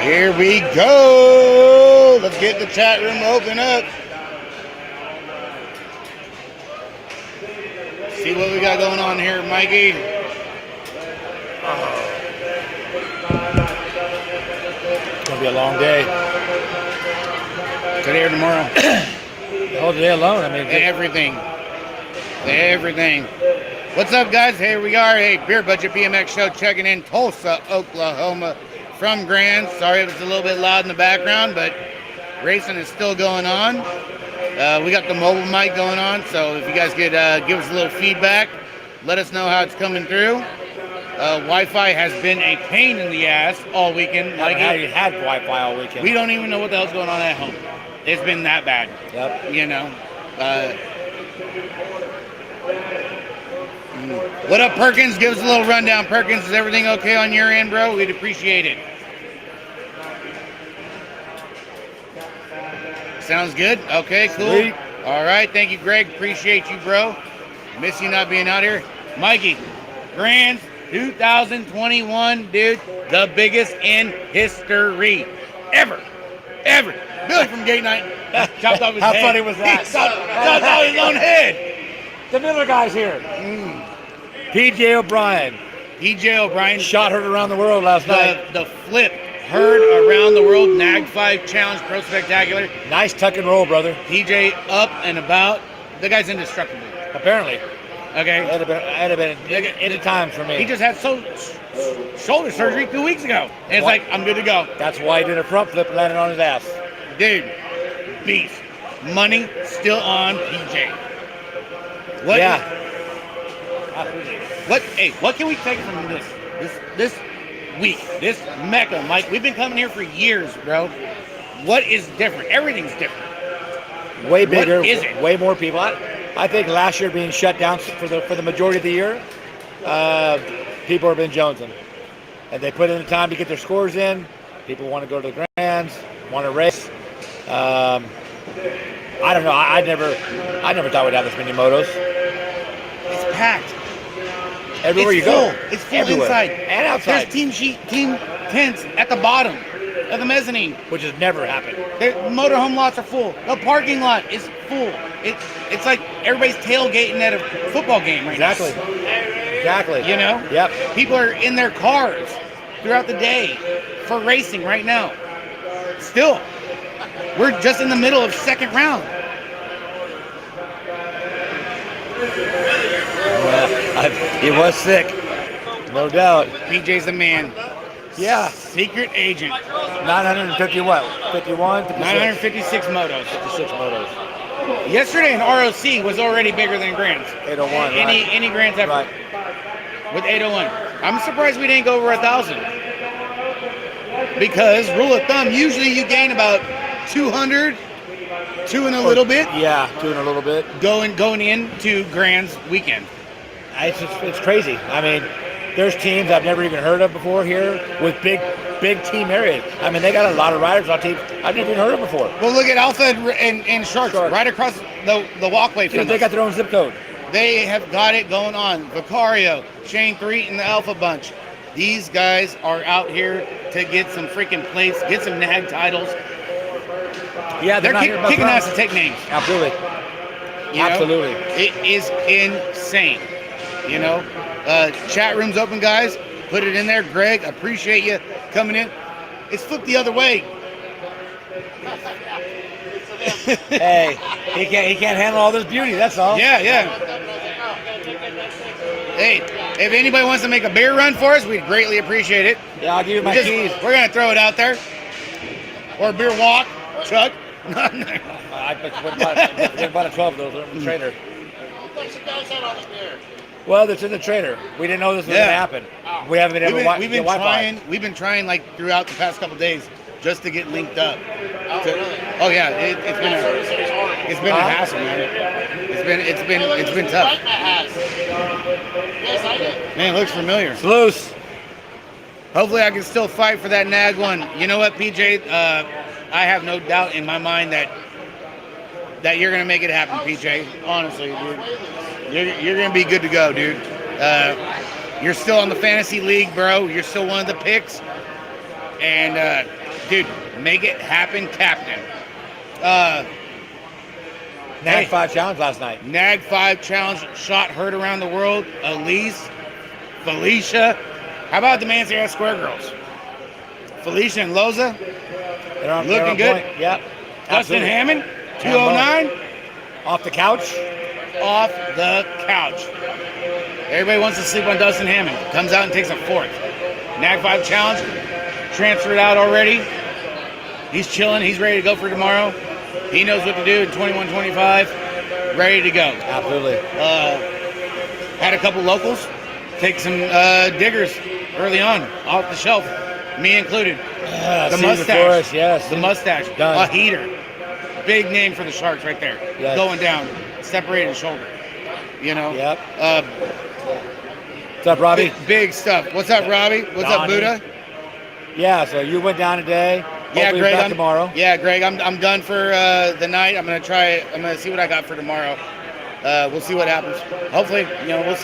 Here we go. Let's get the chat room open up. See what we got going on here, Mikey. It's gonna be a long day. Today or tomorrow? The whole day alone. I mean, Everything. What's up, guys? Here we are. Hey, Beer Budget BMX show checking in Tulsa, Oklahoma from Grand. Sorry if it's a little bit loud in the background, but racing is still going on. We got the mobile mic going on, so if you guys could give us a little feedback, let us know how it's coming through. Wi-Fi has been a pain in the ass all weekend. I had Wi-Fi all weekend. We don't even know what the hell's going on at home. It's been that bad. Yep. You know. What up, Perkins? Give us a little rundown. Perkins, is everything okay on your end, bro? We'd appreciate it. Sounds good? Okay, cool. Sweet. All right, thank you, Greg. Appreciate you, bro. Miss you not being out here. Mikey, Grand 2021, dude. The biggest in history. Ever. Billy from Gate 9 chopped off his How head. funny was that? He chopped off his own head. The Miller guy's here. PJ O'Brien. PJ O'Brien Shot heard around the world last night. The flip heard around the world. NAG 5 Challenge Pro Spectacular. Nice tuck and roll, brother. PJ up and about. The guy's indestructible. Apparently. Okay. That'd have been any time for me. He just had shoulder surgery 2 weeks ago. And it's like, I'm good to go. That's why he did a front flip and landed on his ass. Dude, beast. Money still on PJ. What? Yeah. What can we take from this week? This Mecca, Mike. We've been coming here for years, bro. What is different? Everything's different. Way bigger. What is it? Way more people. I think last year being shut down for the majority of the year, people have been jonesing. And they put in the time to get their scores in. People want to go to the Grands, want to race. I don't know. I never thought we'd have this many motos. It's packed. Everywhere it's you full. go. It's full Everywhere. inside And outside. There's team tents at the bottom of the mezzanine. Which has never happened. The motorhome lots are full. The parking lot is full. It's like everybody's tailgating at a football game right now. Exactly. You know? Yep. People are in their cars throughout the day for racing right now. Still, we're just in the middle of second round. He was sick. No doubt. PJ's the man. Yeah. Secret agent. 950 what? 51? 56? 956 motos. 56 motos. Yesterday in ROC was already bigger than Grands. 801, Any Grands ever. Right. With 801. I'm surprised we didn't go over 1,000. Because, rule of thumb, usually you gain about 200, 2 and a little bit. Yeah, 2 and a little bit. Going into Grands weekend. It's crazy. I mean, there's teams I've never even heard of before here with big team areas. I mean, they got a lot of riders on teams I've never even heard of before. Well, look at Alpha and Sharks right across the walkway from They us. got their own zip code. They have got it going on. Vicario, Shane 3, and the Alpha Bunch. These guys are out here to get some freaking plates, get some NAG titles. Yeah, They're kicking ass to take names. Absolutely. You know? Absolutely. It is insane. You know, chat room's open, guys. Put it in there. Greg, appreciate you coming in. It's flipped the other way. Hey, he can't handle all this beauty. That's all. Yeah. Hey, if anybody wants to make a beer run for us, we'd greatly appreciate it. Yeah, I'll give you my keys. We're gonna throw it out there, or a beer walk, Chuck. I bought a 12 of those. They're in the trailer. Well, it's in the trailer. We didn't know this was going to happen. We haven't been able to We've been trying like throughout the past couple of days just to get linked up. Oh yeah, it's been a hassle, man. It's been tough. Man, it looks familiar. It's loose. Hopefully, I can still fight for that NAG one. You know what, PJ? I have no doubt in my mind that you're gonna make it happen, PJ. Honestly, dude. You're gonna be good to go, dude. You're still on the fantasy league, bro. You're still one of the picks. And dude, make it happen, Captain. Nag 5 challenge last night. Nag 5 challenge shot heard around the world. Elise, Felicia. How about the Mansfield Square girls? Felicia and Loza. They're on Looking good. point. Yep. Dustin Absolutely. Hammond, 209. Off the couch. Off the couch. Everybody wants to sleep on Dustin Hammond. Comes out and takes a fourth. Nag 5 challenge. Transferred out already. He's chilling. He's ready to go for tomorrow. He knows what to do in 21-25. Ready to go. Absolutely. Had a couple locals take some diggers early on off the shelf. Me included. The Caesar mustache. Flores, yes. The mustache. Done. A heater. Big name for the Sharks right there. Yes. Going down. Separated shoulder. You know? Yep. What's up, Robbie? Big stuff. What's up, Robbie? What's up, Donnie. Buddha? Yeah, so you went down today. Yeah, Hopefully Greg. back tomorrow. Yeah, Greg. I'm done for the night. I'm gonna see what I got for tomorrow. We'll see what happens. Hopefully, we'll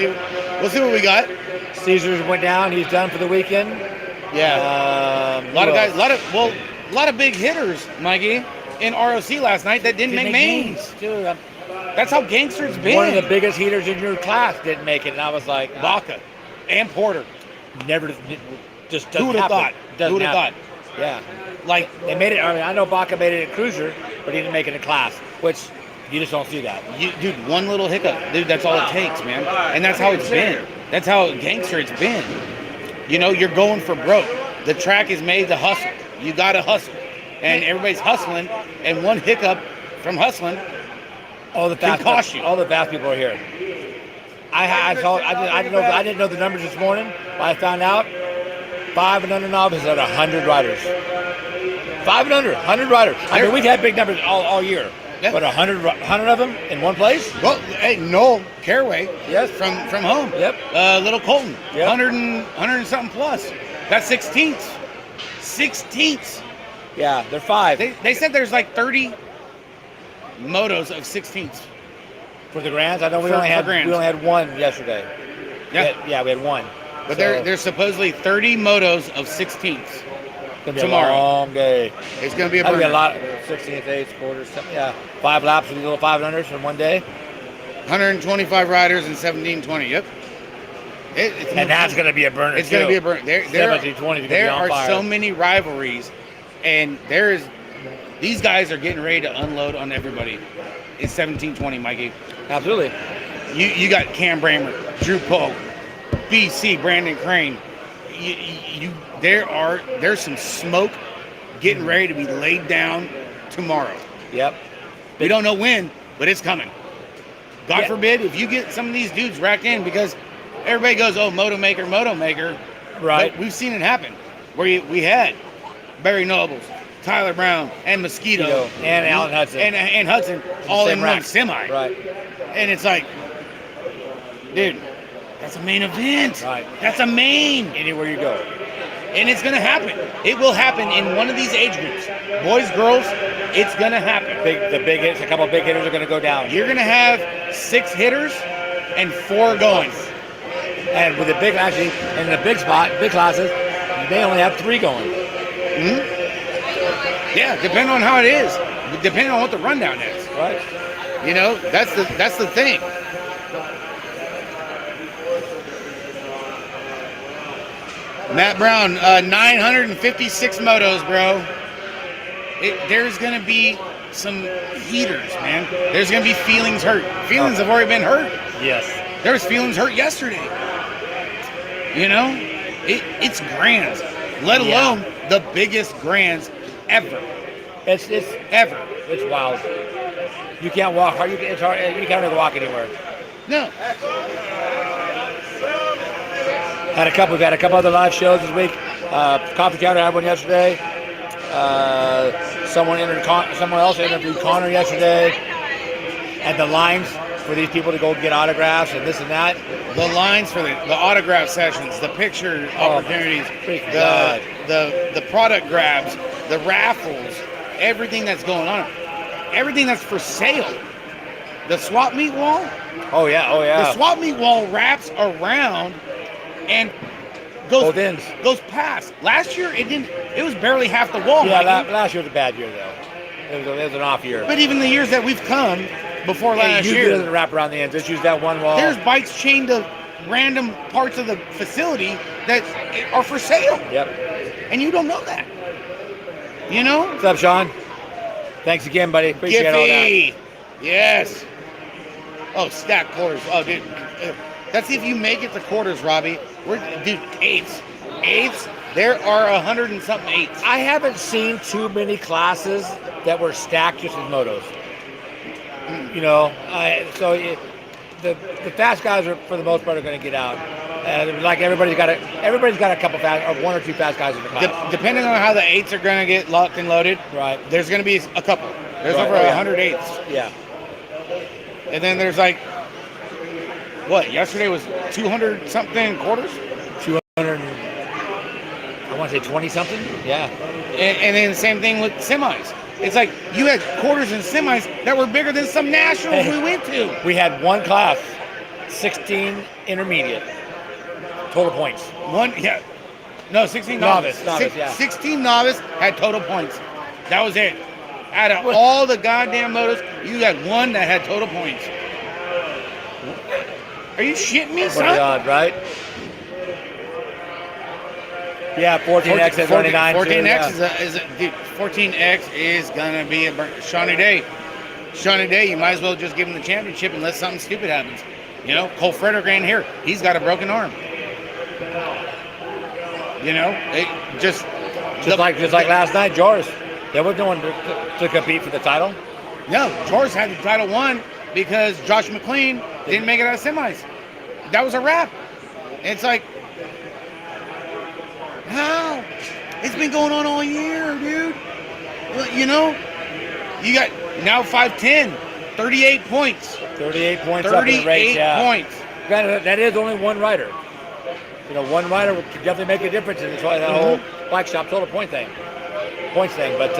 see what we got. Caesars went down. He's done for the weekend. Yeah. A lot of guys. A lot of big hitters, Mikey, in ROC last night that didn't make mains. Dude, That's how gangster it's been. one of the biggest heaters in your class didn't make it, and I was like, Baca and Porter. never, just doesn't Who would have happen. thought? Doesn't Who would have thought? happen. Yeah. Like, They made it. I mean, I know Baca made it at Cruiser, but he didn't make it in class, which you just don't see that. dude, one little hiccup, dude. That's all it takes, man. And that's how it's been. That's how gangster it's been. You're going for broke. The track is made to hustle. You gotta hustle, and everybody's hustling. And one hiccup from hustling, All the can fast, cost you. all the fast people are here. I didn't know the numbers this morning, but I found out 5 and under novices at 100 riders. 5 and under, 100 riders. I mean, we've had big numbers all year, Yeah. but 100 of them in one place. well, hey, Noel Caraway, Yes. from home. Yep. Little Colton, Yep. 100 and something plus. That's 16ths. 16ths. Yeah, they're 5 They said there's like 30 motos of 16ths. for the grands. I know we For only had grands. one yesterday. Yeah. We had one. But So, there's supposedly 30 motos of 16ths. gonna be tomorrow. a long day. It's going to be a That'll be a burner. lot. 16th, 8th, quarters. Yeah, 5 laps with the little 5 unders in one day, 125 riders and 1720. Yep. It's and that's gonna be a burner. It's going to be a burner. There 1720 is gonna be there on are fire. so many rivalries, and these guys are getting ready to unload on everybody. It's 1720, Mikey. Absolutely. You got Cam Bramer, Drew Pope, BC, Brandon Crane. There's some smoke getting ready to be laid down tomorrow. Yep. We don't know when, but it's coming. God Yeah. forbid if you get some of these dudes racked in, because everybody goes, oh, Moto Maker. Right. But we've seen it happen where we had Barry Nobles, Tyler Brown, and Mosquito. And Alan Hudson. And Hudson all Same in one rack. semi. Right. And it's like, dude, that's a main event. Right. That's a main. Anywhere you go. And it's going to happen. It will happen in one of these age groups. Boys, girls, it's going to happen. The big hits. A couple of big hitters are gonna go down. You're going to have 6 hitters and 4 going. And with the big, actually, in the big classes, they only have 3 going. Yeah, depending on how it is. Depending on what the rundown is. Right. That's the thing. Matt Brown, 956 motos, bro. There's going to be some heaters, man. There's going to be feelings hurt. Feelings have already been hurt. Yes. There was feelings hurt yesterday. It's grands, let alone the biggest grands ever. It's Ever. It's wild. You can't walk. It's hard. You can't really walk anywhere. No. We've had a couple other live shows this week. Coffee Counter had one yesterday. Someone else interviewed Connor yesterday. And the lines for these people to go get autographs and this and that. The lines for the autograph sessions, the picture opportunities, the product grabs, the raffles, everything that's going on, everything that's for sale. The swap meet wall. Oh yeah. The swap meet wall wraps around, and Both ends. goes past. Last year it didn't. It was barely half the wall. Yeah, Mikey. last year was a bad year though. It was an off year. But even the years that we've come before last usually year, doesn't wrap around the ends. Just use that one wall. there's bikes chained to random parts of the facility that are for sale, Yep. and you don't know that. You know? What's up, Sean? Thanks again, buddy. Appreciate all that. Giffy. Yes. Oh, stack quarters. Oh, dude. That's if you make it to quarters, Robbie. Dude, eighths. Eighths. There are 100 and something eighths. I haven't seen too many classes that were stacked just as motos. You know, the fast guys are for the most part are going to get out. Like everybody's got a couple fast or one or two fast guys in the class. Depending on how the eights are going to get locked and loaded, Right. there's going to be a couple. There's Right. over Oh, yeah. 100 eighths. Yeah. And then there's like, what, yesterday was 200 something quarters? 200. I want to say 20 something. Yeah. And then the same thing with semis. It's like you had quarters and semis that were bigger than some nationals we went to. We had one class, 16 intermediate, total points. 16 Novice, yeah. 16 novice had total points. That was it. Out of all the goddamn motos, you had one that had total points. Are you shitting me, son? Pretty odd, right? Yeah, 14X at 29. 14X is a dude. 14X is gonna be a Shawnee Day. Shawnee Day, you might as well just give him the championship unless something stupid happens. You know, Cole Frederick ran here. He's got a broken arm. You know, just like last night, Joris. There was no one to compete for the title. No, Joris had the title won because Josh McLean didn't make it out of semis. That was a wrap. It's like, how? It's been going on all year, dude. You know, you got now 5'10", 38 points. 38 points up in the race, 38 points. Granted, that is only one rider. You know, one rider could definitely make a difference in that whole bike shop total points thing. But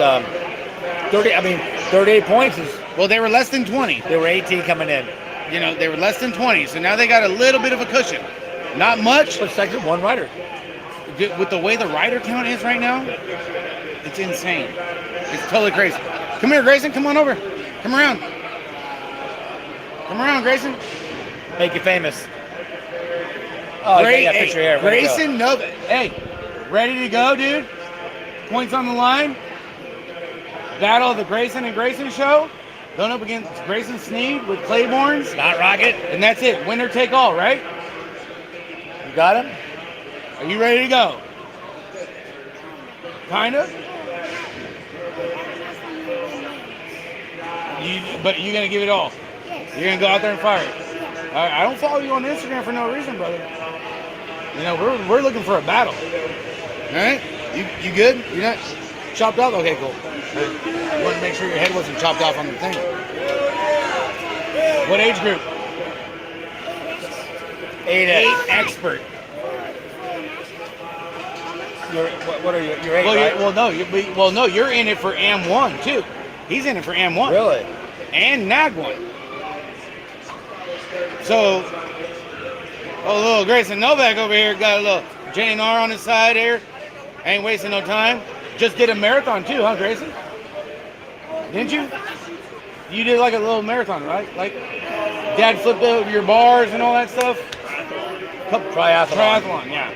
38 points is. Well, they were less than 20. They were 18 coming in. You know, they were less than 20, so now they got a little bit of a cushion. Not much. But second, one rider. With the way the rider count is right now, it's insane. It's totally crazy. Come here, Grayson. Come on over. Come around. Come around, Grayson. Make you famous. Oh, yeah, picture here. Grayson, no. Hey, ready to go, dude? Points on the line. Battle of the Grayson and Grayson show. Going up against Grayson Sneed with Claiborne's. Not Rocket. And that's it. Winner take all, right? You got him? Are you ready to go? Kind of? But you're going to give it all? Yes. You're going to go out there and fire it? I don't follow you on Instagram for no reason, brother. You know, we're looking for a battle. All right? You good? You're not chopped off? Okay, cool. You want to make sure your head wasn't chopped off on the thing. What age group? 8 expert. What are you? You're 8, right? Well, no, you're in it for AM1 too. He's in it for AM1. Really? And NAG1. So, little Grayson Novak over here got a little JNR on his side here. Ain't wasting no time. Just did a marathon too, huh, Grayson? Didn't you? You did like a little marathon, right? Like, Dad flipped over your bars and all that stuff. Triathlon, yeah.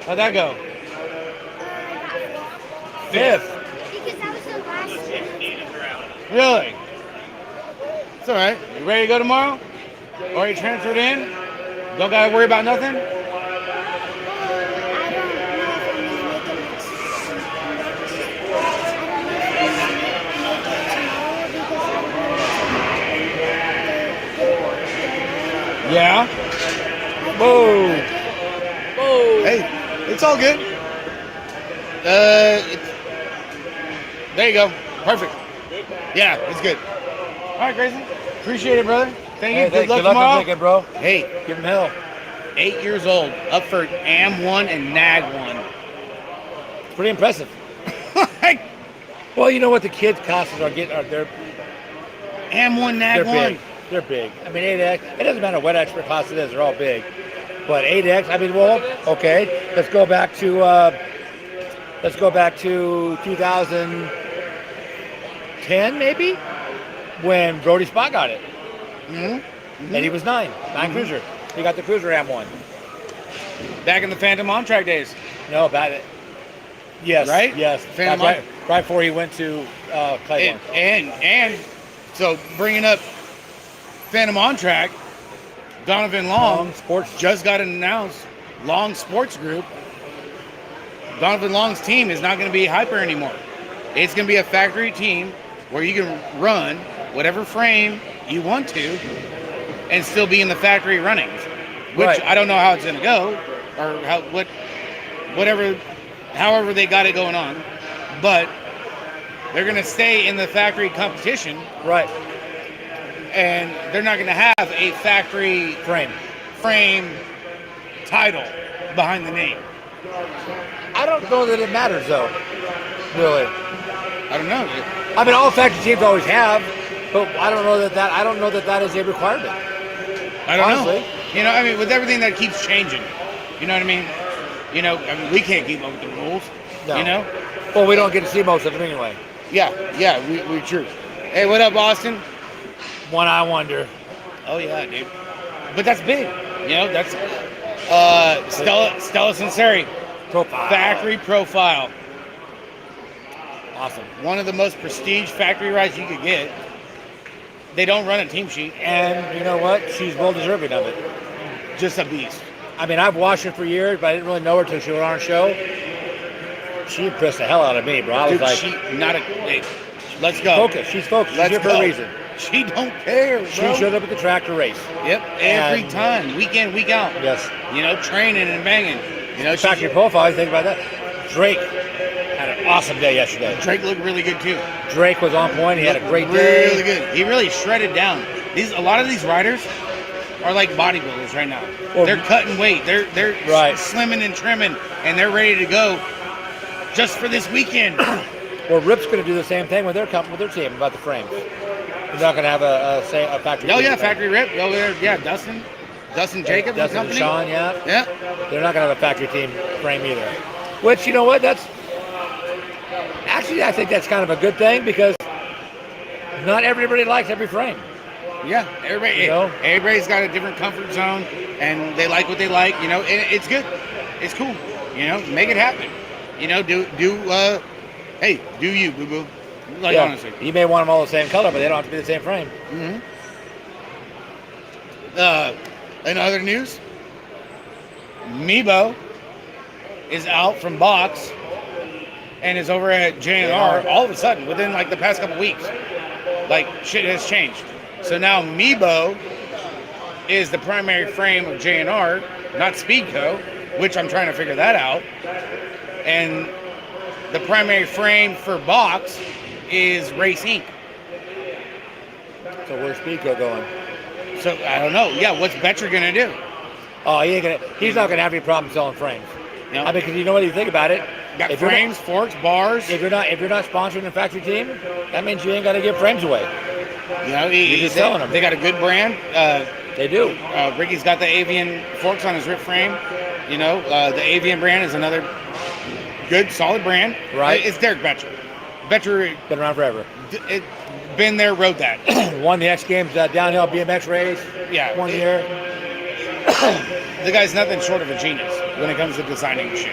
How'd that go? 5th. Because that was the last. Really? It's all right. You ready to go tomorrow? Already transferred in? Don't gotta worry about nothing? Yeah? Whoa. Whoa. Hey, it's all good. There you go. Perfect. Yeah, it's good. All right, Grayson. Appreciate it, brother. Thank you. Good luck tomorrow. Good luck, bro. Hey, give him hell. 8 years old, up for AM1 and NAG1. Pretty impressive. Well, you know what the kids' classes are getting? They're AM1, NAG1. They're big. I mean, it doesn't matter what expert class it is. They're all big. But 8X, I mean, well, okay. Let's go back to 2010 maybe, when Brody Spot got it. Mm-hmm. And he was 9 cruiser. He got the cruiser M1. Back in the Phantom on-track days. No, about yes, Right? yes. Phantom That's right before he went to Claiborne. And so bringing up Phantom on-track, Donovan Long Sports. just got announced. Long Sports Group. Donovan Long's team is not going to be Hyper anymore. It's going to be a factory team where you can run whatever frame you want to and still be in the factory runnings. Which Right. I don't know how it's going to go, or however they got it going on, but they're going to stay in the factory competition, Right. and they're not going to have a factory frame title behind the name. I don't know that it matters though. Really. I don't know. I mean, all factory teams always have, but I don't know that is a requirement. I don't Honestly. know. You know, I mean, with everything that keeps changing, you know what I mean? You know, I mean, we can't keep up with the rules. No. You know? Well, we don't get to see most of them anyway. Yeah, we're true. Hey, what up, Austin? One I wonder. Oh yeah, dude. But that's big. You know, that's Stella Sinceri, Profile. factory profile. Awesome. One of the most prestige factory rides you could get. They don't run a team sheet. And you know what? She's well deserving of it. Just a beast. I mean, I've watched her for years, but I didn't really know her until she was on our show. She impressed the hell out of me, bro. I was Dude, like, hey, let's go. focus. She's focused. She's Let's here for go. a reason. She don't care, bro. She showed up at the track to race. Yep, every And- time, week in, week out. Yes. You know, training and banging. You know, Factory profile, you think about that. Drake had an awesome day yesterday. Drake looked really good too. Drake was on point. He had a great day. Really good. He really shredded down. A lot of these riders are like bodybuilders right now. Well, They're cutting weight. They're Right. slimming and trimming, and they're ready to go just for this weekend. Well, Rip's going to do the same thing with their team about the frames. They're not going to have a factory. Oh team yeah, with them. Factory Rip. Oh yeah, Dustin Jacobs and Dustin company. Sean, yeah. Yeah. They're not going to have a factory team frame either. Which, you know what? I think that's kind of a good thing because not everybody likes every frame. Yeah, everybody's got a different comfort zone, and they like what they like. You know, and it's good. It's cool. You know, make it happen. You know, do you, boo boo? Like Yeah. honestly. You may want them all the same color, but they don't have to be the same frame. Mm-hmm. In other news, Mebo is out from box and is over at JNR all of a sudden within like the past couple weeks. Like shit has changed. So now Mebo is the primary frame of JNR, not Speedco, which I'm trying to figure that out. And the primary frame for box is Race Inc. So where's Speedco going? So I don't know. Yeah, what's Betcher gonna do? Oh, he's not gonna have any problem selling frames. No. I mean, because you know what? You think about it. Got If you're not- frames, forks, bars. If you're not sponsoring a factory team, that means you ain't got to give frames away. You know, You're just selling them. They got a good brand. They do. Ricky's got the Avian forks on his rip frame. You know, the Avian brand is another good, solid brand. Right. It's Derek Betcher. Betcher, Been around forever. been there, rode that. Won the X Games downhill BMX race. Yeah. 1 year. The guy's nothing short of a genius when it comes to designing shit.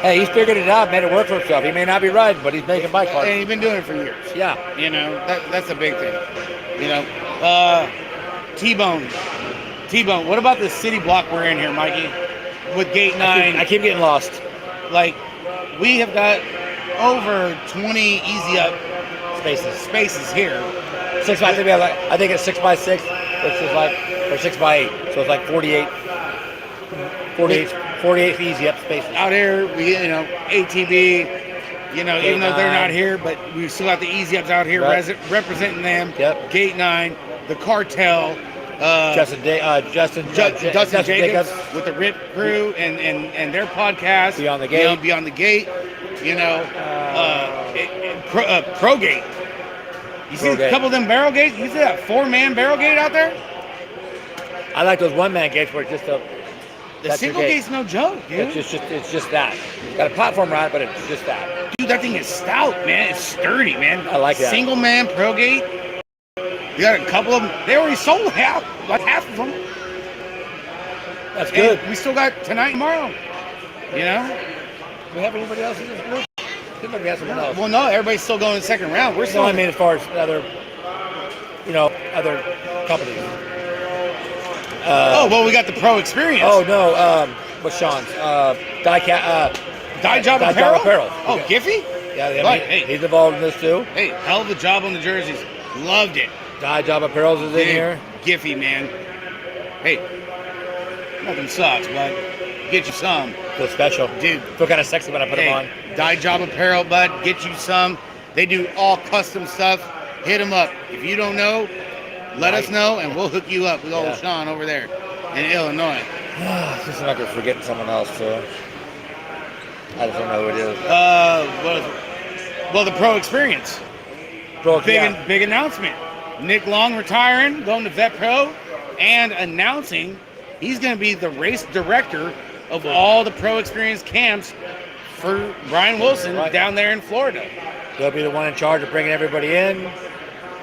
Hey, he's figured it out, made it work for himself. He may not be riding, but he's making bike parts. And he's been doing it for years. Yeah. You know, that's a big thing. You know, T-Bone. What about the city block we're in here, Mikey? With Gate 9. I keep getting lost. Like, we have got over 20 easy up spaces here. I think it's 6x6, which is like, or 6x8. So it's like 48 easy up spaces. Out here, ATB, even though they're 9. not here, but we still got the easy ups out here Right. representing them. Yep. Gate 9, the cartel, Dustin Jacobs with the RIP crew and their podcast. Beyond the Gate. Beyond the Gate. Pro Gate. You see Pro a Gate. couple of them barrel gates? You see that 4-man barrel gate out there? I like those one-man gates where it's just a The That's your single gate. gate's no joke, dude. It's just that. Got a platform right, but it's just that. Dude, that thing is stout, man. It's sturdy, man. I like that. Single man pro gate. You got a couple of them. They already sold half of them. That's good. And we still got tonight and tomorrow. You know? Do we have anybody else in this group? Seems like we have someone else. Well, no, everybody's still going to the second round. We're still. No, I mean as far as other companies. We got the pro experience. Oh no, what's Sean's? Dye Job Apparel. Oh, Okay. Giffy? Yeah, But, hey, he's involved in this too. Hey, hell of a job on the jerseys. Loved it. Dye Job Apparel is in here. Giffy, man. Hey, nothing sucks, but get you some. Feel special. Dude. Feel kind of sexy when I put them on. Dye Job Apparel, bud. Get you some. They do all custom stuff. Hit them up. If you don't know, let us know, and we'll hook you up with old Sean over there in Illinois. It's just like we're forgetting someone else too. I just don't know who it is. Well, the pro experience. Big announcement. Nick Long retiring, going to Vet Pro, and announcing he's going to be the race director of all the pro experience camps for Brian Wilson down there in Florida. He'll be the one in charge of bringing everybody in.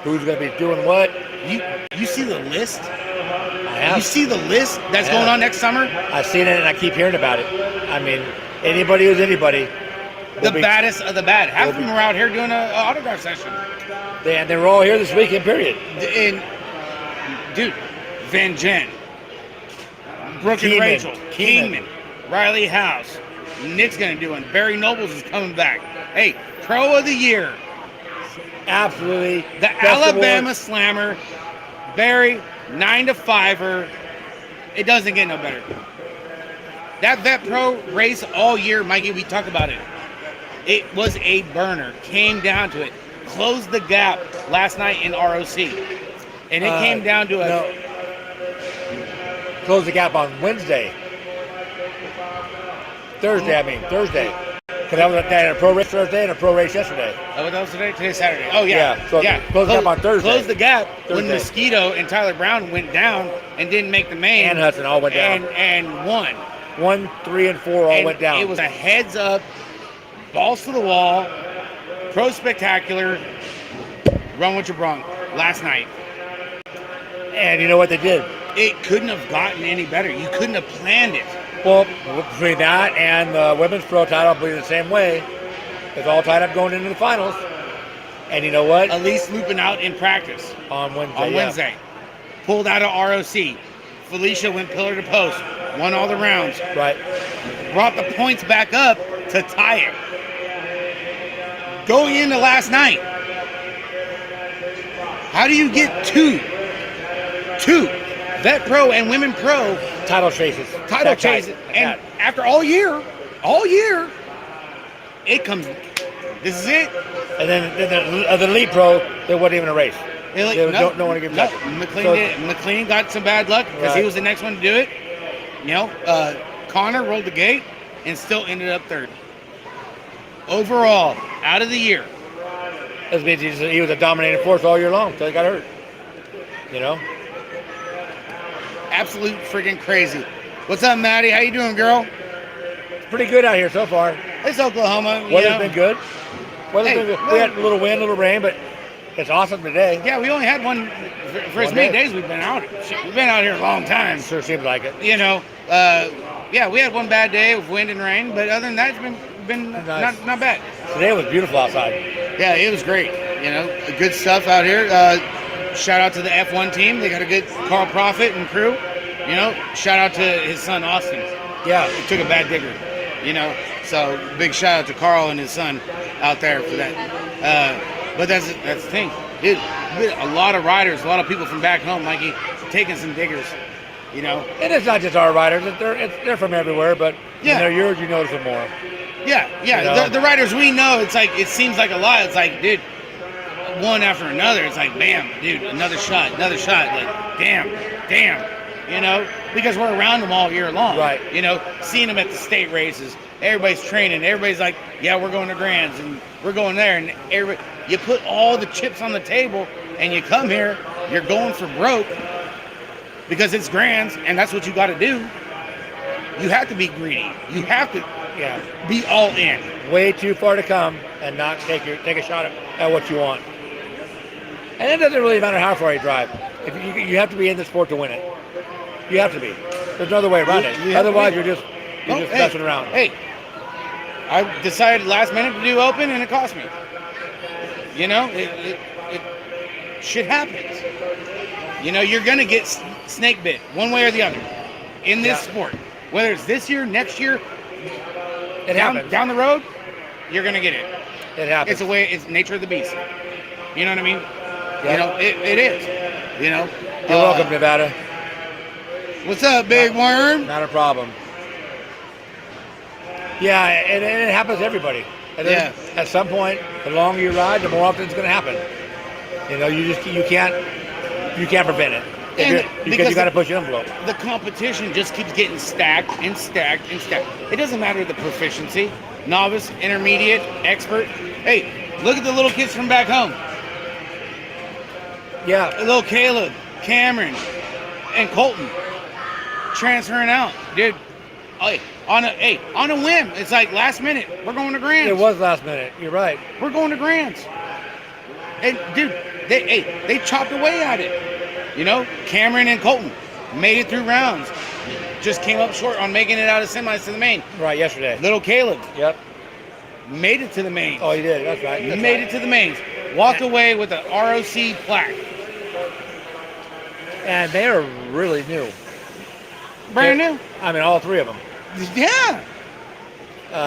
Who's going to be doing what? You see the list? I have. You see the list that's going on next summer? I've seen it and I keep hearing about it. I mean, anybody who's anybody. The baddest of the bad. Half of them were out here doing an autograph session. They were all here this weekend, period. Dude, Van Jen, Brooke and Rachel, Kingman, Riley House, Nick's going to do one. Barry Nobles is coming back. Hey, Pro of the Year. Absolutely. The Alabama Slammer, Barry, 9 to 5er. It doesn't get no better. That Vet Pro race all year, Mikey, we talk about it. It was a burner. Came down to it. Closed the gap last night in ROC. And it came down to Closed the gap on Wednesday. Thursday. Because that was a pro race Thursday and a pro race yesterday. Oh, that was today? Today's Saturday. Oh, yeah. Closed the gap on Thursday. Closed the gap when Thursday. Mosquito and Tyler Brown went down and didn't make the main. And Hudson all went down. And won. 1, 3, and 4 all went down. It was a heads up, balls to the wall, pro spectacular, run with your bronc last night. And you know what they did? It couldn't have gotten any better. You couldn't have planned it. Well, between that and the women's pro title, I believe the same way. It's all tied up going into the finals. And you know what? Elise looping out in practice. On Wednesday. Pulled out of ROC. Felicia went pillar to post. Won all the rounds. Right. Brought the points back up to tie it. Going into last night, how do you get two Vet Pro and Women Pro title chases? And after all year, it comes. This is it. And then the Elite Pro, there wasn't even a race. No one to give nothing. McLean got some bad luck because he was the next one to do it. You know, Connor rolled the gate and still ended up third. Overall, out of the year. That means he was a dominating force all year long until he got hurt. You know? Absolute freaking crazy. What's up, Maddie? How you doing, girl? It's pretty good out here so far. It's Oklahoma. Weather's been good. We had a little wind, a little rain, but it's awesome today. Yeah, we only had one for as many days we've been out. We've been out here a long time. Sure seems like it. You know, we had one bad day of wind and rain, but other than that, it's been nice. not bad. Today was beautiful outside. Yeah, it was great. You know, good stuff out here. Shout out to the F1 team. They got a good Carl Profit and crew. You know, shout out to his son Austin. Yeah, he took a bad digger. You know, so big shout out to Carl and his son out there for that. But that's the thing, dude. A lot of riders, a lot of people from back home, Mikey, taking some diggers. You know, and it's not just our riders; they're from everywhere. But when they're yours, you notice them more. Yeah. You know? The riders we know, it's like it seems like a lot. It's like, dude, one after another. It's like, bam, dude, another shot. Like, damn. You know, because we're around them all year long. Right. You know, seeing them at the state races, everybody's training. Everybody's like, yeah, we're going to Grands and we're going there. And you put all the chips on the table and you come here, you're going for broke because it's Grands and that's what you got to do. you have to be greedy. You have to Yeah. be all in. Way too far to come and not take a shot at what you want. And it doesn't really matter how far you drive. If you have to be in the sport to win it. You have to be. There's no other way around it. You have to Otherwise, be. you're just Hey, messing around. Hey, I decided last minute to do open, and it cost me. You know, it shit happens. You know, you're gonna get snake bit one way or the other in this sport. Whether it's this year, next year, It happens. down the road, you're gonna get it. It happens. It's a way. It's nature of the beast. You know what I mean? Yeah. You know, it is. You know. You're welcome, Nevada. What's up, big worm? Not a problem. Yeah, and it happens to everybody. And then at some point, the longer you ride, the more often it's going to happen. You know, you can't prevent it. Because you got to push the envelope. The competition just keeps getting stacked and stacked and stacked. It doesn't matter the proficiency, novice, intermediate, expert. Hey, look at the little kids from back home. Yeah. Little Caleb, Cameron, and Colton transferring out, dude. On a whim. It's like last minute. We're going to Grands. It was last minute. You're right. We're going to Grands. And dude, they chopped away at it. You know, Cameron and Colton made it through rounds. Just came up short on making it out of semis to the main. Right, yesterday. Little Caleb. Yep. Made it to the main. Oh, he did. That's right. That's made right. it to the mains. Walked away with a ROC plaque. And they are really new. Brand new. I mean, all three of them. Yeah.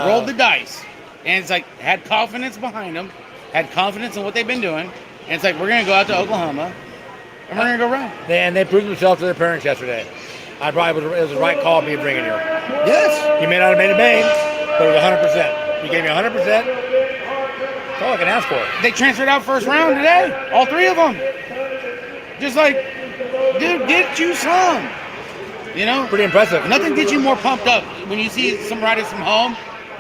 Rolled the dice. And it's like, had confidence behind them. Had confidence in what they've been doing. And it's like, we're going to go out to Oklahoma. And we're going to go run. And they proved themselves to their parents yesterday. It was the right call me bringing you. Yes. You may not have made a main, but it was 100%. You gave me 100%. That's all I can ask for. They transferred out first round today. All three of them. Just like, dude, get you some. You know? Pretty impressive. Nothing gets you more pumped up when you see some riders from home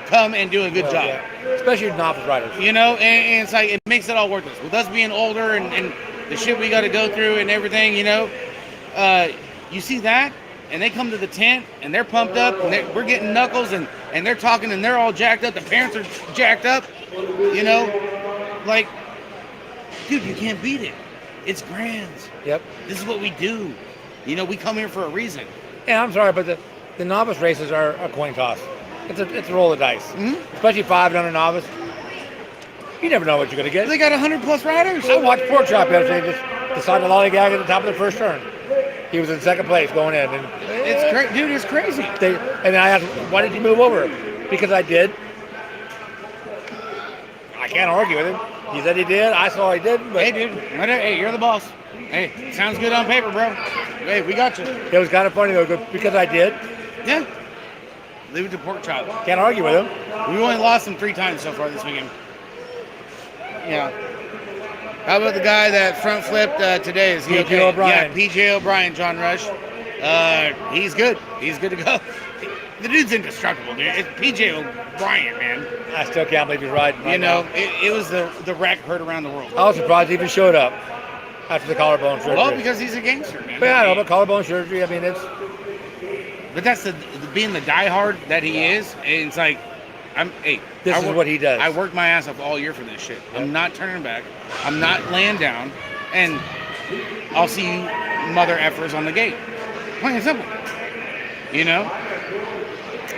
come and do a good job. Yeah. Especially novice riders. You know, and it's like, it makes it all worth it. With us being older and the shit we got to go through and everything, you know, you see that, and they come to the tent, and they're pumped up, and we're getting knuckles, and they're talking, and they're all jacked up. The parents are jacked up, you know, like, dude, you can't beat it. It's Grands. Yep. This is what we do. You know, we come here for a reason. Yeah, I'm sorry, but the novice races are a coin toss. It's a roll of dice. Mm-hmm. Especially 5 and under novice. You never know what you're going to get. They got 100+ riders. I watched Pork Chop yesterday just decide to lollygag at the top of the first turn. He was in second place going in. And It's crazy. Dude, it's crazy. and I asked, why did you move over? Because I did. I can't argue with him. He said he did. I saw he didn't. But Hey, dude. Hey, you're the boss. Hey, sounds good on paper, bro. Hey, we got you. it was kind of funny, though, because I did. Yeah. Leave it to Pork Chop. Can't argue with him. We only lost him 3 times so far this weekend. Yeah. How about the guy that front flipped today? Is he PJ okay? O'Brien. Yeah, PJ O'Brien, John Rush. He's good. He's good to go. The dude's indestructible, dude. It's PJ O'Brien, man. I still can't believe he's riding right You know, now. it was the wreck heard around the world. I was surprised he even showed up after the collarbone surgery. Well, because he's a gangster, man. But yeah, I know, but collarbone surgery, I mean, it's... But that's being the diehard that he is. And it's like, This is what he does. I worked my ass off all year for this shit. Yep. I'm not turning back. I'm not laying down. And I'll see you mother effers on the gate. Plain and simple. You know?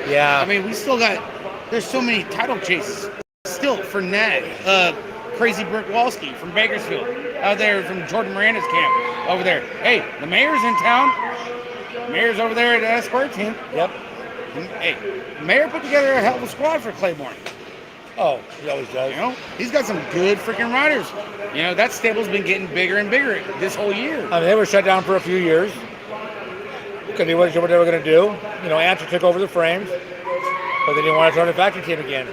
Yeah. I mean, we still got, there's so many title chases still for Nat. Crazy Brick Walski from Bakersfield. Out there from Jordan Miranda's camp over there. Hey, the mayor's in town. Mayor's over there at Square Team. Yep. Hey, Mayor put together a hell of a squad for Claiborne. Oh, he always does. You know, he's got some good freaking riders. You know, that stable's been getting bigger and bigger this whole year. I mean, they were shut down for a few years because they wasn't sure what they were going to do. You know, Answer took over the frames, but they didn't want to start a factory team again.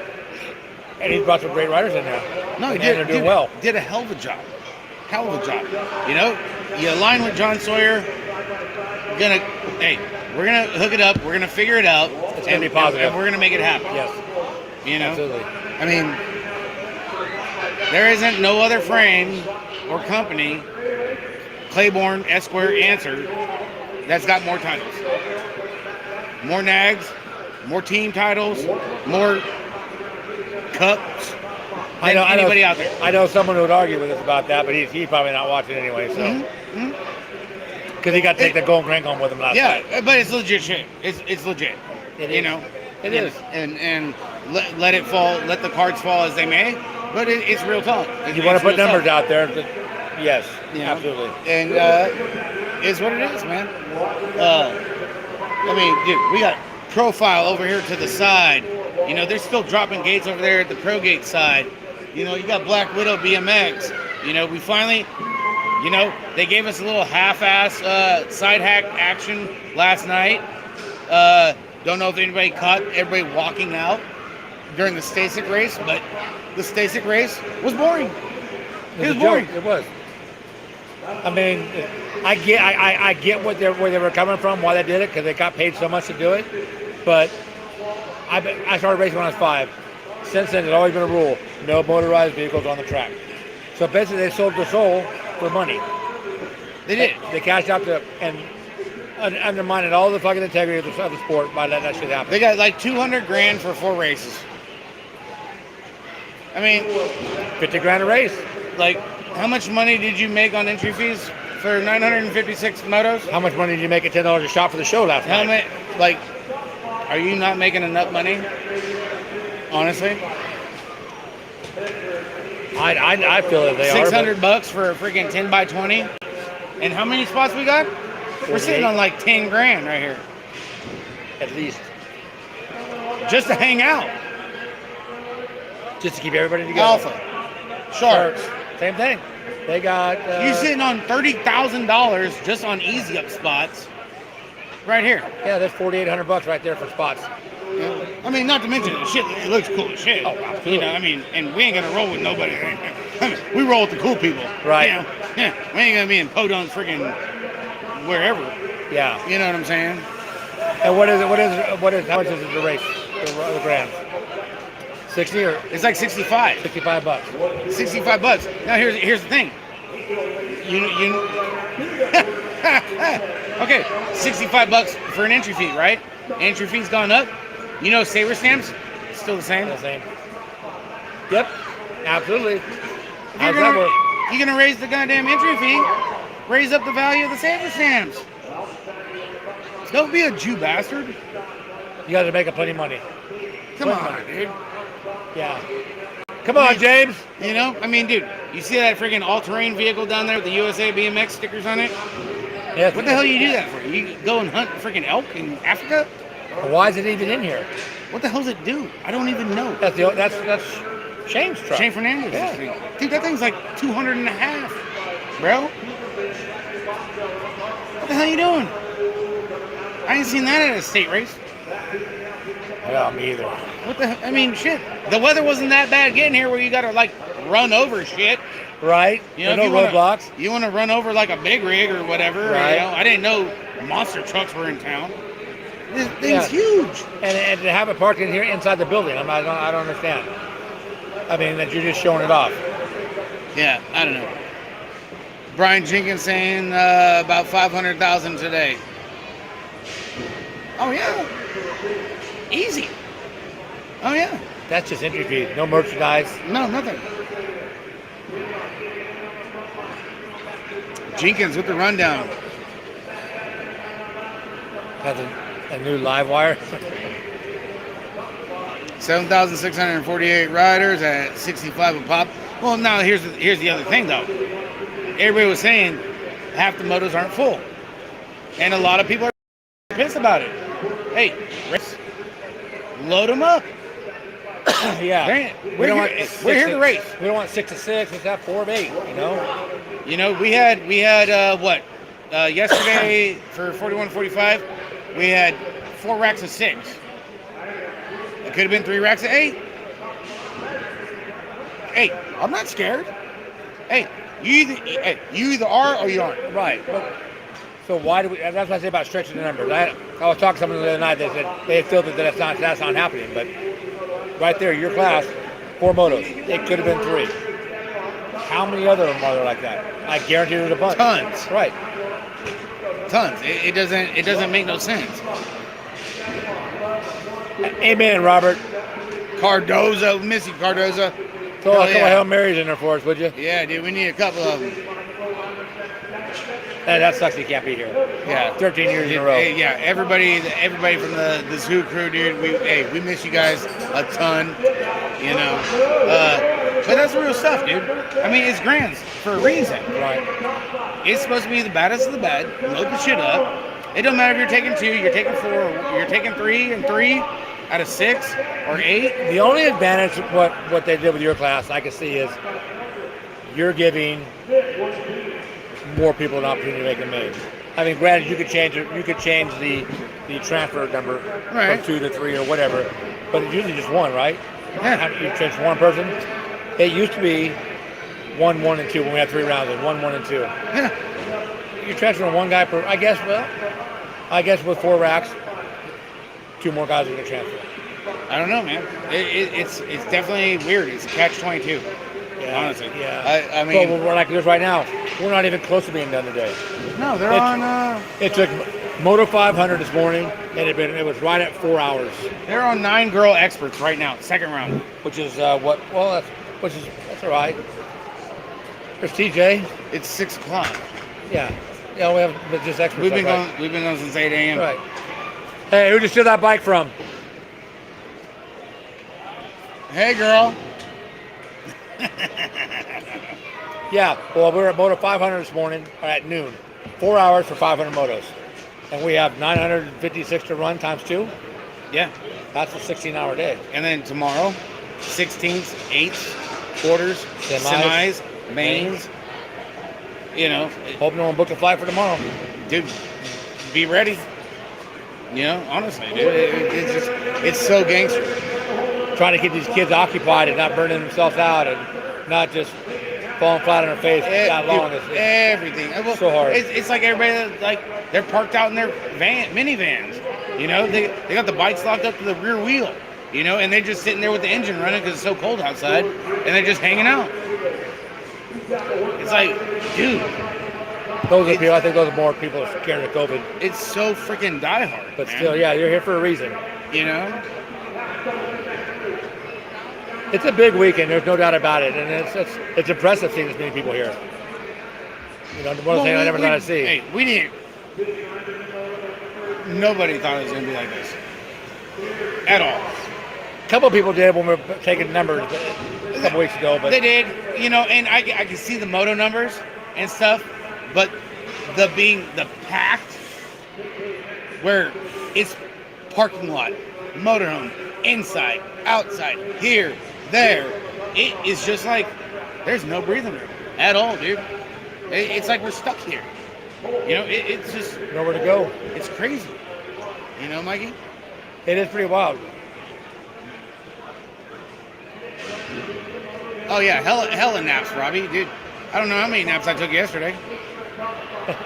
And he's brought some great riders in there. No, he and did. they're doing well. Did a hell of a job. Hell of a job. You know, you align with John Sawyer. We're gonna hook it up. We're gonna figure it out. It's gonna be positive. And we're gonna make it happen. Yes. You know. Absolutely. I mean, there isn't no other frame or company, Claiborne, Esquire, Answer, that's got more titles. more nags, more team titles, more cups than anybody out there. I know someone who would argue with us about that, but he's probably not watching anyway. So, because he got to take the Golden Grand home with him last night. Yeah, but it's legit shit. It's legit. It you is. know, It is. And let it fall. Let the cards fall as they may. But it's real talk. You want to put numbers out there? Yes, absolutely. And it's what it is, man. I mean, dude, we got Profile over here to the side. You know, they're still dropping gates over there at the Pro Gate side. You know, you got Black Widow BMX. You know, we finally, you know, they gave us a little half-ass side hack action last night. Don't know if anybody caught everybody walking out during the Stasic race, but the Stasic race was boring. It was boring. It was. I mean, I get where they were coming from, why they did it, because they got paid so much to do it. But I started racing when I was 5. Since then, there's always been a rule: no motorized vehicles on the track. So basically, they sold their soul for money. They did. They cashed out and undermined all the fucking integrity of the sport by letting that shit happen. They got like $200,000 for 4 races. I mean, $50,000 a race. Like, how much money did you make on entry fees for 956 motos? How much money did you make at $10 a shot for the show last night? How many? Like, are you not making enough money? Honestly, I feel that they are. $600 for a freaking 10 by 20. And how many spots we got? We're sitting on like $10,000 right here, At least. just to hang out. Just to keep everybody together. Alpha, Sharks. Same thing. They got. You sitting on $30,000 just on easy up spots, right here. Yeah, there's $4,800 right there for spots. Yeah. I mean, not to mention the shit. It looks cool as shit. Oh, absolutely. You know, I mean, and we ain't gonna roll with nobody. I mean, we roll with the cool people. Right. You know? Yeah. We ain't gonna be in Podon's freaking wherever. Yeah. You know what I'm saying? And what is it? How much is it to race the Grand? 60 or It's like 65. $65. $65. Now here's the thing. You okay, $65 for an entry fee, right? Entry fee's gone up. You know, saver stamps still the same. The same. Yep. Absolutely. How's that work? You're gonna raise the goddamn entry fee, raise up the value of the saver stamps. Don't be a Jew bastard. You got to make plenty of money. Come on, dude. Yeah. Come on, James. You know, I mean, dude, you see that freaking all-terrain vehicle down there with the USA BMX stickers on it? Yes. What the hell do you do that for? You go and hunt freaking elk in Africa? Why is it even in here? What the hell does it do? I don't even know. That's Shane's truck. Shane Fernandez. Yeah. Dude, that thing's like 200 and a half, bro. What the hell are you doing? I ain't seen that at a state race. Yeah, me either. What the hell? I mean, shit. The weather wasn't that bad getting here where you gotta like run over shit. Right. You know, no roadblocks. You want to run over like a big rig or whatever. Right. You know? I didn't know monster trucks were in town. This thing's huge. And to have it parked in here inside the building, I don't understand. I mean, that you're just showing it off. Yeah, I don't know. Brian Jenkins saying about 500,000 today. Oh yeah, easy. Oh yeah. That's just entry fee. No merchandise. No, nothing. Jenkins with the rundown. Has a new live wire. 7,648 riders at 65 a pop. Well, now here's the other thing though. Everybody was saying half the motos aren't full, and a lot of people are pissed about it. Hey, load them up. Yeah. We're here to race. We don't want 6 to 6. Let's have 4 of 8. You know. You know, we had what yesterday for 41-45, we had 4 racks of 6. It could have been 3 racks of 8. Hey, I'm not scared. Hey, you either are or you aren't. Right. But, so why do we? That's what I say about stretching the numbers. I was talking to someone the other night that said they feel that that's not happening. But right there, your class, 4 motos. It could have been 3. How many other of them are there like that? I guarantee there's a bunch. Tons. Right. Tons. It doesn't make no sense. Amen, Robert. Cardozo, Missy Cardozo. Throw Hell a couple yeah. Hail Marys in there for us, would you? Yeah, dude, we need a couple of them. Hey, that sucks. He can't be here. Yeah, 13 years in a row. Hey, yeah, everybody from the zoo crew, dude. We miss you guys a ton. You know, but that's real stuff, dude. I mean, it's Grands for a reason. Right. It's supposed to be the baddest of the bad. Load the shit up. It don't matter if you're taking 2, you're taking 4, you're taking 3 and 3 out of 6 or 8. The only advantage of what they did with your class I can see is you're giving more people an opportunity to make a name. I mean, granted, you could change the transfer number Right. from 2 to 3 or whatever, but it's usually just one, right? Yeah. You transfer one person. It used to be 1, 1, and 2 when we had 3 rounds. Of 1, 1, and 2. Yeah. You're transferring one guy per. I guess with 4 racks, 2 more guys are going to transfer. I don't know, man. It's definitely weird. It's a catch-22. Yeah, Honestly. yeah. I mean, well, we're like this right now. We're not even close to being done today. no, they're It's- on. It took Moto 500 this morning, and it was right at 4 hours, They're on 9 girl experts right now, second round. which is that's all right. There's TJ. It's 6 o'clock. Yeah, yeah. We have just extra. We've stuff, been right? going. We've been going since 8 a.m. Right. Hey, who just steal that bike from? Hey, girl. Yeah. Well, we were at Moto 500 this morning at noon. 4 hours for 500 motos, and we have 956 to run times 2. Yeah. That's a 16-hour day. And then tomorrow, 16ths, 8s, quarters, Semis, semis, mains. You know, Hope no one booked a flight for tomorrow. dude, be ready. You know, honestly, dude, it's so gangster. Trying to keep these kids occupied and not burning themselves out and not just falling flat on their face that long. Dude, It's everything. Well, so hard. It's like everybody they're parked out in their minivans. You know, they got the bikes locked up to the rear wheel. You know, and they're just sitting there with the engine running because it's so cold outside, and they're just hanging out. It's like, dude, those are people. I think those are more people scared of COVID. it's so freaking diehard. But man. still, yeah, you're here for a reason. You know. It's a big weekend. There's no doubt about it, and it's impressive seeing this many people here. You know, one of the things I never thought I'd see. Hey, we didn't. Nobody thought it was gonna be like this at all. A couple of people did when we were taking numbers a couple weeks ago, but They did, you know, and I can see the moto numbers and stuff, but the packed where it's parking lot, motorhome, inside, outside, here, there, it is just like there's no breathing room at all, dude. It's like we're stuck here. You know, it's just nowhere to go. it's crazy. You know, Mikey? It is pretty wild. Oh yeah, hella naps, Robbie, dude. I don't know how many naps I took yesterday.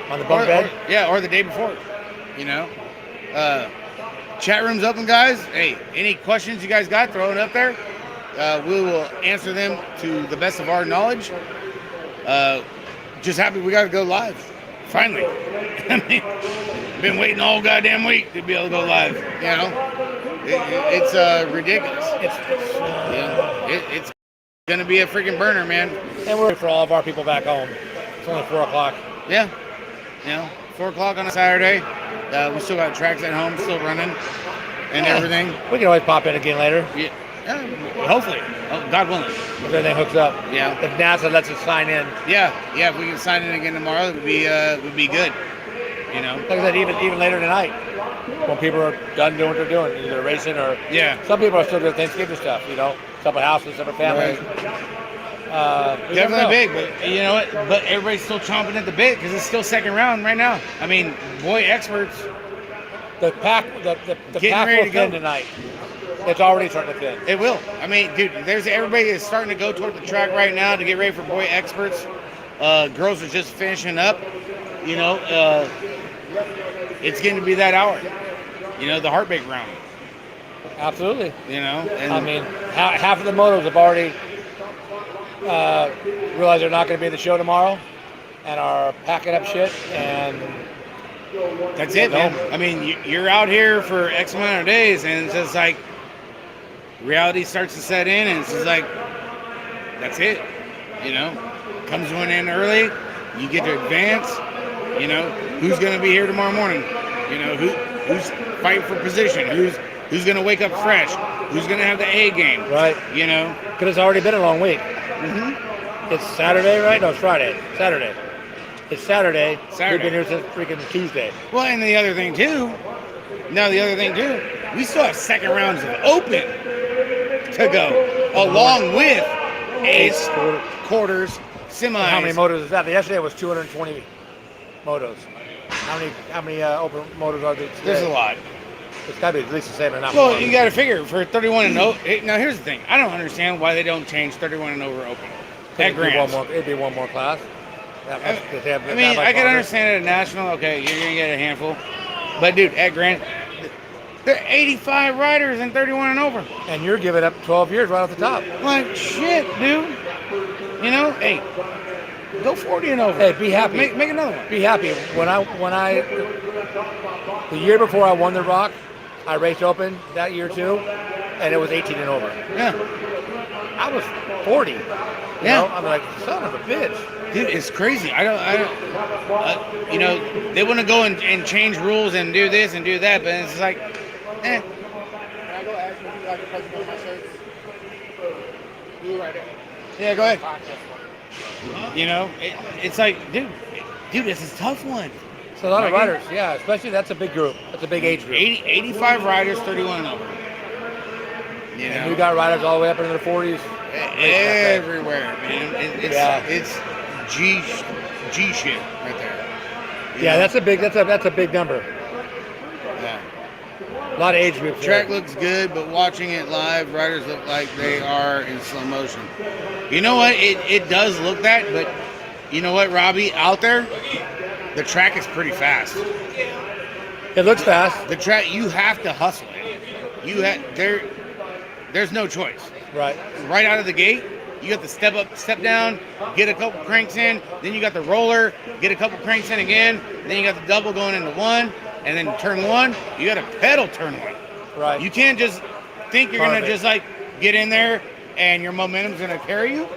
On the bunk bed. Or the day before. You know. Chat room's open, guys. Hey, any questions you guys got, throw it up there. We will answer them to the best of our knowledge. Just happy we got to go live. Finally. I mean, been waiting all goddamn week to be able to go live. You know, it's ridiculous. It's gonna be a freaking burner, man. And we're for all of our people back home. It's only 4 o'clock. Yeah. You know, 4 o'clock on a Saturday. We still got tracks at home, still running, and everything. We can always pop in again later Yeah. Hopefully, God willing. if everything hooks up. Yeah. If NASA lets us sign in. Yeah. If we can sign in again tomorrow, it would be good. You know. Like I said, even later tonight, when people are done doing what they're doing, either racing or Yeah. some people are still doing Thanksgiving stuff. You know, separate houses, separate families. We never know. Definitely big, but you know what? But everybody's still chomping at the bit because it's still second round right now. I mean, boy, experts. The pack will ready to go. thin tonight. It's already starting to thin. It will. I mean, dude, everybody is starting to go toward the track right now to get ready for boy experts. Girls are just finishing up. You know, it's getting to be that hour. You know, the heartbreak round. Absolutely. You know, and I mean, half of the motos have already realized they're not going to be at the show tomorrow and are packing up shit and That's it, man. I mean, you're out here for X amount of days, and it's just like reality starts to set in, and it's just like that's it. You know, comes to an end early. You get to advance. You know, who's going to be here tomorrow morning? You know, who's fighting for position? Who's going to wake up fresh? Who's going to have the A game? Right. You know, because it's already been a long week. Mm-hmm. It's Saturday, right? No, it's Friday. Saturday. It's Saturday. Saturday. We've been here since freaking Tuesday. Well, and the other thing too, we still have second rounds of Open to go, along with ace, quarters, semis. How many motos is that? Yesterday was 220 motos. How many open motos are there today? There's a lot. It's got to be at least the same or not. Well, you got to figure for 31 and over. Now, here's the thing. I don't understand why they don't change 31 and over Open. At Grand. It'd be one more class. I mean, I can understand it at National. Okay, you're going to get a handful. But, dude, at Grand, there are 85 riders in 31 and over. And you're giving up 12 years right off the top. Like, shit, dude. You know, hey, go 40 and over. Hey, be happy. Make another one. Be happy. The year before I won the Rock, I raced Open that year too, and it was 18 and over. Yeah. I was 40. Yeah. I'm like, son of a bitch. Dude, it's crazy. I don't. You know, they want to go and change rules and do this and do that, but it's like, eh. Can I go ask if you like the president of my shirts? You right there. Yeah, go ahead. You know, it's like, dude, this is a tough one. It's a lot of riders, yeah. Especially that's a big group. That's a big age group. 85 riders, 31 and over. You know, and we got riders all the way up into the 40s. Everywhere, man. It's G shit right there. Yeah, that's a big number. Yeah. A lot of age groups. Track looks good, but watching it live, riders look like they are in slow motion. You know what? It does look that, but you know what, Robbie? Out there, the track is pretty fast. It looks fast. The track, you have to hustle it. There's no choice. Right. Right out of the gate, you got to step up, step down, get a couple cranks in, then you got the roller, get a couple cranks in again, then you got the double going into one, and then turn one, you got to pedal turn one. Right. You can't just think you're going to just like get in there and your momentum's going to carry you.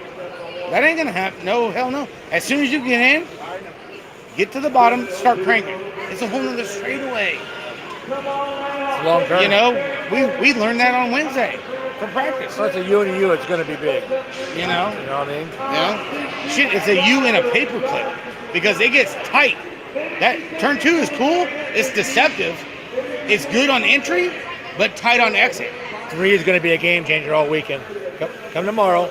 That ain't going to happen. No, hell no. As soon as you get in, get to the bottom, start cranking. It's a whole nother straightaway. It's long term. You know, we learned that on Wednesday for practice. Well, it's a U and a U. It's going to be big. You know? You know what I mean? You know? Shit, it's a U in a paper clip because it gets tight. That turn 2 is cool. It's deceptive. It's good on entry, but tight on exit. 3 is going to be a game changer all weekend. Come tomorrow,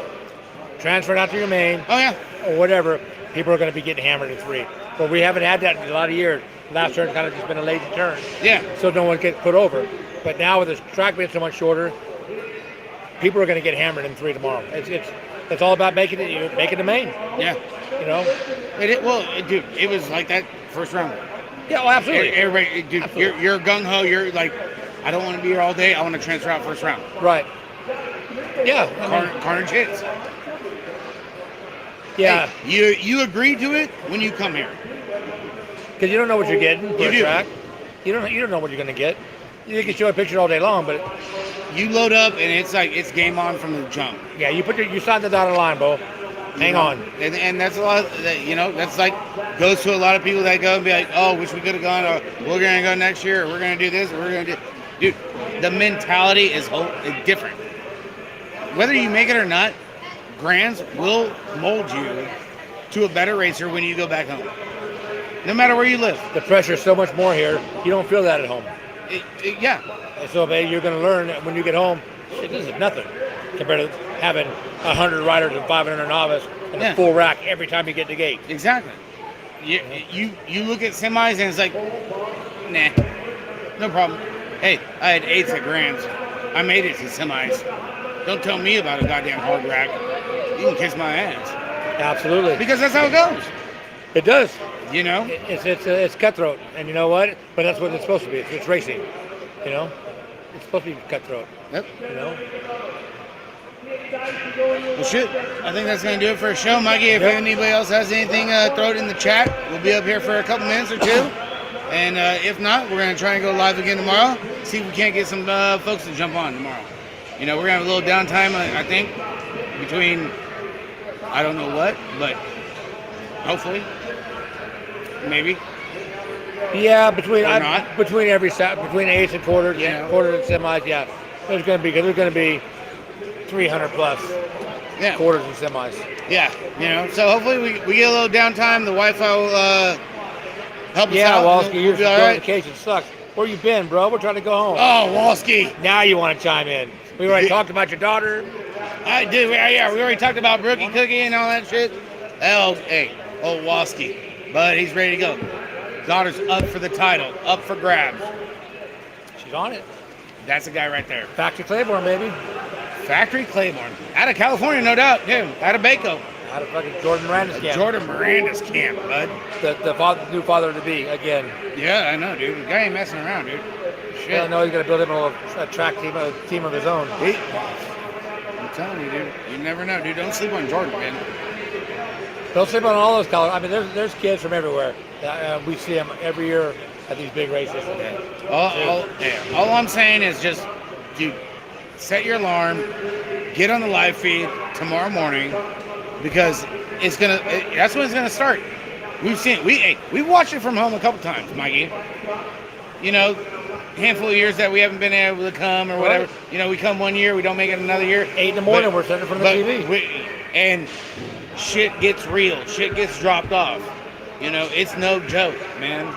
transfer it out to your main. Oh, yeah. Or whatever. People are going to be getting hammered in 3. But we haven't had that in a lot of years. Last turn kind of just been a lazy turn. Yeah. So no one gets put over. But now with the track being so much shorter, people are going to get hammered in 3 tomorrow. It's all about making the main. Yeah. You know? Dude, it was like that first round. Yeah, well, absolutely. Everybody, dude, absolutely. You're gung-ho. You're like, I don't want to be here all day. I want to transfer out first round. Right. Yeah. Carnage hits. Yeah. Hey, you agree to it when you come here. Because you don't know what you're getting for a track. You don't know what you're going to get. You can show a picture all day long, but you load up and it's like it's game on from the jump. Yeah, you sign the dotted line, Bo. Hang on. And that's a lot. That's like goes to a lot of people that go and be like, oh, wish we could have gone. Or we're gonna go next year. Or we're gonna do this. Or we're gonna do. Dude, the mentality is different. Whether you make it or not, Grands will mold you to a better racer when you go back home. No matter where you live. The pressure is so much more here. You don't feel that at home. Yeah. And so, babe, you're going to learn that when you get home, this is nothing compared to having 100 riders and 500 novice and a full rack every time you get to the gate. Exactly. You look at semis and it's like, nah, no problem. Hey, I had 8s at Grands. I made it to semis. Don't tell me about a goddamn hard rack. You can kiss my ass. Absolutely. Because that's how it goes. It does. You know? It's cutthroat. And you know what? But that's what it's supposed to be. It's racing. You know? It's supposed to be cutthroat. Yep. You know? Well, shit. I think that's going to do it for a show. Mikey, if anybody else has anything, throw it in the chat. We'll be up here for a couple minutes or two. And if not, we're going to try and go live again tomorrow. See if we can't get some folks to jump on tomorrow. You know, we're going to have a little downtime, I think, between, I don't know what, but hopefully, maybe. Yeah, between Or not. between every between eights and quarters, Yeah. quarters and semis. Yeah, there's going to be 300 plus Yeah. quarters and semis. Yeah, you know, so hopefully we get a little downtime. The Wi-Fi will help us Yeah, out. Walsky, We'll your be all right. notification sucks. Where you been, bro? We're trying to go home. Oh, Walsky. Now you want to chime in? We already talked about your daughter. I did. Yeah, we already talked about Brookie Cookie and all that shit. Oh, hey, old Walsky. But he's ready to go. Daughter's up for the title, up for grabs. She's on it. That's the guy right there. Factory Claiborne, baby. Factory Claiborne. Out of California, no doubt. Yeah, out of Baco. Out of fucking Jordan Miranda's camp. Jordan Miranda's camp, bud. The new father to be again. Yeah, I know, dude. The guy ain't messing around, dude. Shit. I know he's gonna build him a track team, a team of his own. I'm telling you, dude. You never know, dude. Don't sleep on Jordan, man. Don't sleep on all those colors. I mean, there's kids from everywhere. We see them every year at these big races. All I'm saying is just, dude, set your alarm, get on the live feed tomorrow morning, because that's when it's gonna start. We've seen it. We watched it from home a couple times, Mikey. You know, handful of years that we haven't been able to come or whatever. Right. You know, we come one year, we don't make it another year. 8 in the morning, we're sitting in front of the TV. And shit gets real. Shit gets dropped off. You know, it's no joke, man.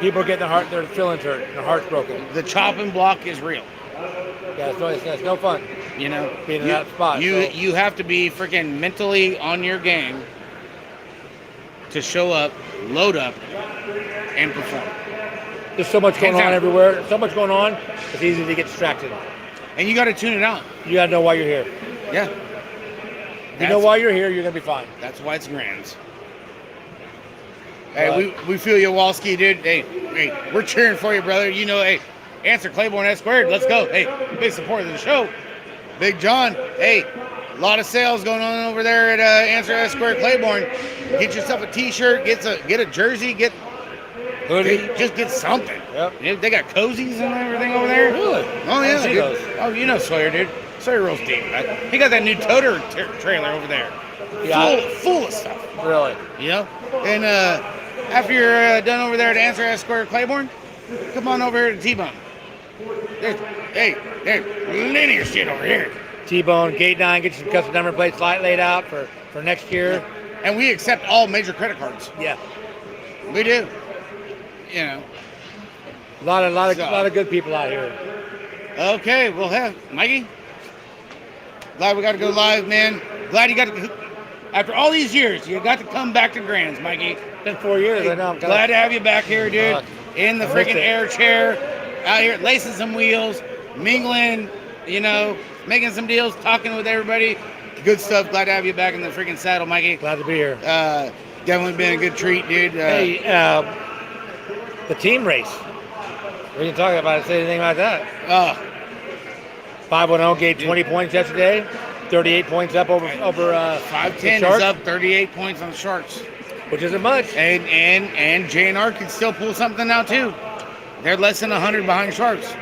People are getting their feelings hurt, and their hearts broken. The chopping block is real. Yeah, it's no fun. You know, being in that spot. You have to be freaking mentally on your game to show up, load up, and perform. There's so much going Hands on down. everywhere. So much going on. It's easy to get distracted. And you got to tune it out. You gotta know why you're here. Yeah. You know why you're here, you're gonna be fine. That's why it's Grands. Hey, we feel you, Walsky, dude. Hey, we're cheering for you, brother. You know, hey, answer Claiborne S squared. Let's go. Hey, big supporter of the show. Big John. Hey, a lot of sales going on over there at Answer S squared Claiborne. Get yourself a T-shirt. Get a jersey. Get hoodie. Just get something. Yep. They got cozies and everything over there. Really? Oh yeah. I see Dude. those. Oh, you know Sawyer, dude. Sawyer rolls deep. Right? He got that new toter trailer over there. Yeah. Full of stuff. Really? You know? And after you're done over there at Answer S Square Claiborne, come on over here to T-Bone. There's plenty of shit over here. T-Bone, Gate 9, get you some custom number plates laid out for next year. And we accept all major credit cards. Yeah. We do. You know. A lot of good people out here. Okay, well, hey, Mikey. Glad we got to go live, man. Glad you got to, after all these years, you got to come back to Grands, Mikey. It's been 4 years. I know. Glad to have you back here, dude. In the I missed freaking it. air chair, out here lacing some wheels, mingling, you know, making some deals, talking with everybody. Good stuff. Glad to have you back in the freaking saddle, Mikey. Glad to be here. Definitely been a good treat, dude. Hey, the team race. We didn't talk about it. Say anything about that? 510 gave 20 points yesterday. 38 points up over 510 the is Sharks, up 38 points on the Sharks. which isn't much. And J&R can still pull something now, too. They're less than 100 behind Sharks.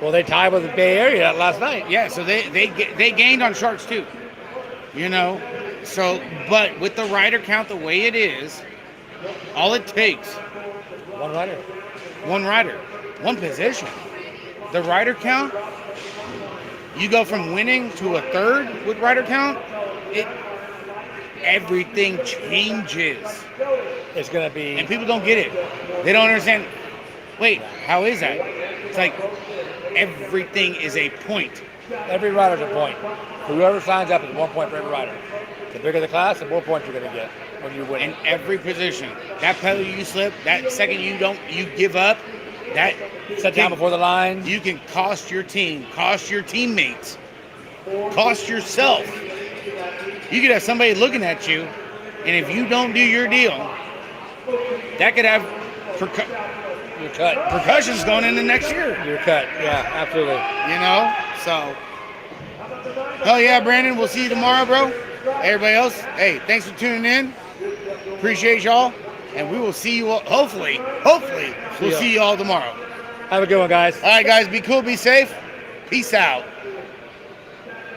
Well, they tied with the Bay Area last night. Yeah, so they gained on Sharks, too. You know? So, but with the rider count the way it is, all it takes, One rider. one rider, one position. The rider count, you go from winning to a third with rider count, everything changes. It's going to be. And people don't get it. They don't understand. Wait, how is that? It's like everything is a point. Every rider's a point. Whoever signs up is 1 point for every rider. The bigger the class, the more points you're going to get when you win. In every position. That pedal you slip, that second you give up, that Set down before the line. you can cost your team, cost your teammates, cost yourself. You could have somebody looking at you, and if you don't do your deal, that could have You're cut. percussions going into next year. You're cut. Yeah, absolutely. You know? So, hell yeah, Brandon. We'll see you tomorrow, bro. Everybody else, hey, thanks for tuning in. Appreciate y'all. and we will see you all, hopefully, we'll ya. see you all tomorrow. Have a good one, guys. All right, guys, be cool, be safe. Peace out.